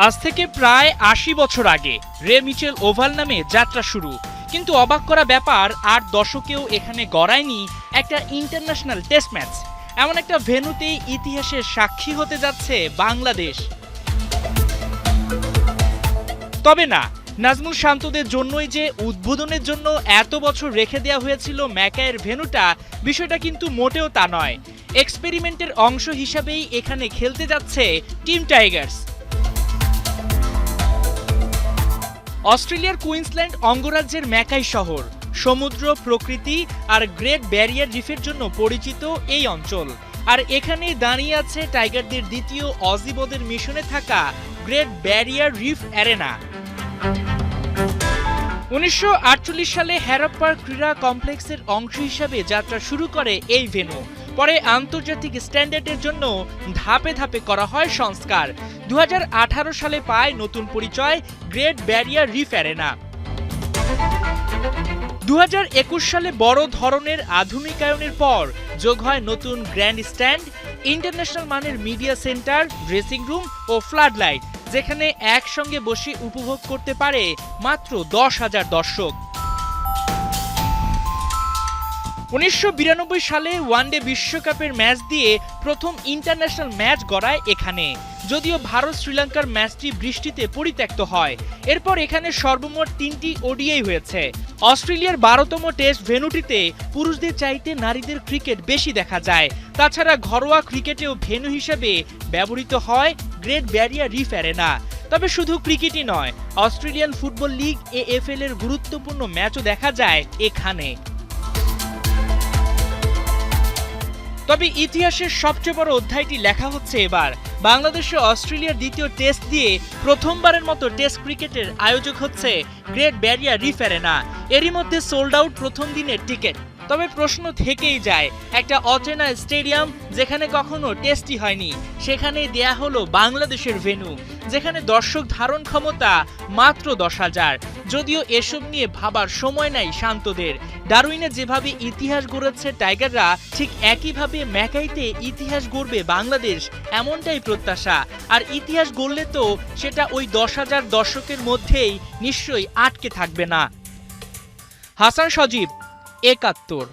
আজ থেকে প্রায় ৮০ বছর আগে রে মিচেল ওভাল নামে যাত্রা শুরু। কিন্তু অবাক করা ব্যাপার, ৮ দশকেও এখানে গড়ায়নি একটা ইন্টারন্যাশনাল টেস্ট ম্যাচ। এমন একটা ভেন্যুতেই ইতিহাসের সাক্ষী হতে যাচ্ছে বাংলাদেশ। তবে না, নাজমুল শান্তদের জন্যই যে উদ্বোধনের জন্য এত বছর রেখে দেওয়া হয়েছিল ম্যাকাইয়ের ভেন্যুটা, বিষয়টা কিন্তু মোটেও তা নয়। এক্সপেরিমেন্টের অংশ হিসাবেই এখানে খেলতে যাচ্ছে টিম টাইগার্স। অস্ট্রেলিয়ার কুইন্সল্যান্ড অঙ্গরাজ্যের ম্যাকাই শহর, সমুদ্র, প্রকৃতি আর গ্রেট ব্যারিয়ার রিফের জন্য পরিচিত এই অঞ্চল। আর এখানেই দাঁড়িয়ে আছে টাইগারদের দ্বিতীয় অজিবোদের মিশনে থাকা গ্রেট ব্যারিয়ার রিফ অ্যারেনা। ১৯৪৮ সালে হ্যারপ্পার ক্রীড়া কমপ্লেক্সের অংশ হিসাবে যাত্রা শুরু করে এই ভেন্যু। পরে আন্তর্জাতিক স্ট্যান্ডার্ডের জন্য ধাপে ধাপে করা হয় সংস্কার। ২০১৮ সালে পায় নতুন পরিচয় গ্রেট ব্যারিয়ার রিফ অ্যারেনা। ২০২১ সালে বড় ধরনের আধুনিকায়নের পর যোগ হয় নতুন গ্র্যান্ড স্ট্যান্ড, ইন্টারন্যাশনাল মানের মিডিয়া সেন্টার, ড্রেসিং রুম ও ফ্লাড লাইট, যেখানে একসঙ্গে বসে উপভোগ করতে পারে মাত্র ১০,০০০ দর্শক। ১৯৯২ সালে ওয়ানডে বিশ্বকাপের ম্যাচ দিয়ে প্রথম ইন্টারন্যাশনাল ম্যাচ গড়ায় এখানে। যদিও ভারত শ্রীলঙ্কার ম্যাচটি বৃষ্টিতে পরিত্যক্ত হয়। এরপর এখানে সর্বমোট ৩টি ওডিআই হয়েছে। অস্ট্রেলিয়ার ১২তম টেস্ট ভেন্যুটিতে পুরুষদের চাইতে নারীদের ক্রিকেট বেশি দেখা যায়। তাছাড়া ঘরোয়া ক্রিকেটেও ভেন্যু হিসেবে ব্যবহৃত হয় গ্রেট ব্যারিয়ার রিফ অ্যারেনা। তবে শুধু ক্রিকেটই নয়, অস্ট্রেলিয়ান ফুটবল লিগ AFL এর গুরুত্বপূর্ণ ম্যাচও দেখা যায় এখানে। তবে ইতিহাসের সবচেয়ে বড় অধ্যায়টি লেখা হচ্ছে এবার। বাংলাদেশে অস্ট্রেলিয়ার দ্বিতীয় টেস্ট দিয়ে প্রথমবারের মতো টেস্ট ক্রিকেটের আয়োজক হচ্ছে গ্রেট ব্যারিয়ার রিফ অ্যারেনা। এরই মধ্যে সোল্ড আউট প্রথম দিনের টিকিট। তবে প্রশ্ন থেকেই যায়, একটা অচেনা স্টেডিয়াম যেখানে কখনো টেস্টই হয়নি, সেখানে দেয়া হলো বাংলাদেশের ভেন্যু, যেখানে দর্শক ধারণ ক্ষমতা মাত্র ১০,০০০। যদিও এসব নিয়ে ভাবার সময় নাই শান্তদের। ডারউইনে যেভাবে ইতিহাস গড়েছে টাইগাররা, ঠিক একইভাবে ম্যাকাইতে ইতিহাস গড়বে বাংলাদেশ, এমনটাই প্রত্যাশা। আর ইতিহাস গড়লে তো সেটা ওই ১০,০০০ দর্শকের মধ্যেই নিশ্চয়ই আটকে থাকবে না। হাসান সজীব, ৭১।